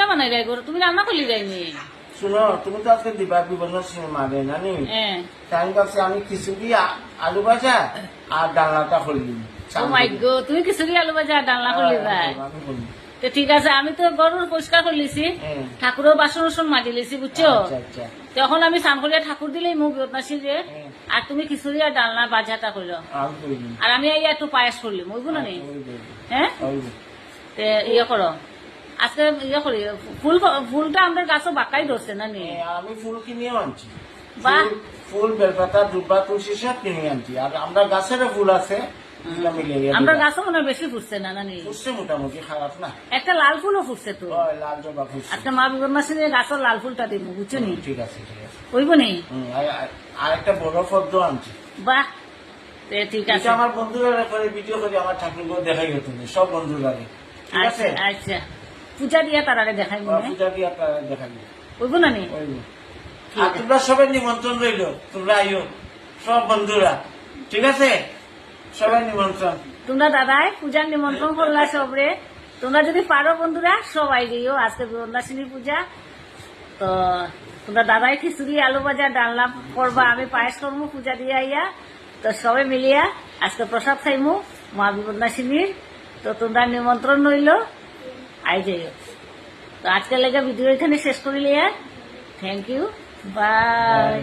বানাই যাই গরু তুমি রান্না করলি যাইনি শুনো তুমি তো আজকে দিবা বিবর্ণ সিনেমা দেয় জানি তাই ভাবছি আমি খিচুড়ি আলু ভাজা আর ডালনাটা করলি ও মাই গো তুমি খিচুড়ি আলু ভাজা ডালনা করলি ভাই তো ঠিক আছে আমি তো গরুর পরিষ্কার করে লিছি ঠাকুরের বাসন উসন মাজি লিছি বুঝছো তখন আমি স্নান করিয়া ঠাকুর দিলেই মুখ বদনাসি যে আর তুমি খিচুড়ি আর ডালনা বাজাটা করলো আর আমি এই একটু পায়েস করলি বুঝবো না নি হ্যাঁ ইয়ে করো আজকে ইয়ে করি ফুলটা আমাদের গাছও বাঁকাই ধরছে না নি আমি ফুল কিনে আনছি বাহ ফুল বেলপাতা দুর্বা তুলসী সব কিনে আনছি আর আমরা গাছেরও ফুল আছে আমরা গাছও মনে বেশি ফুটছে না নানি ফুটছে মোটামুটি খারাপ না একটা লাল ফুলও ফুটছে তো লাল জবা ফুটছে আজকে মা বিগর মাসে গাছের লাল ফুলটা দিব বুঝছো নি ঠিক আছে ঠিক আছে ওইব নি আর একটা বড় পদ্ম আনছি বাহ ঠিক আছে আমার বন্ধুরা করে ভিডিও করে আমার ঠাকুরকে দেখাই হতো সব বন্ধুরা আচ্ছা আচ্ছা পূজা দিয়া তারারে দেখাই পূজা দিয়া তারা দেখাই ওইব না নি আর তোমরা সবাই নিমন্ত্রণ রইল তোমরা আইও সব বন্ধুরা ঠিক আছে সবাই নিমন্ত্রণ তোমরা দাদাই পূজার নিমন্ত্রণ করলা সবরে তোমরা যদি পারো বন্ধুরা সবাই গিয়েও আজকে বৃন্দাসিনী পূজা তো তোমরা দাদাই খিচুড়ি আলু ভাজা ডালনা করবা আমি পায়েস করবো পূজা দিয়ে আইয়া তো সবাই মিলিয়া আজকে প্রসাদ খাইমু মা বৃন্দাসিনীর তো তোমরা নিমন্ত্রণ রইল আই যাইও তো আজকে লেগে ভিডিও এখানে শেষ করিলে থ্যাংক ইউ বাই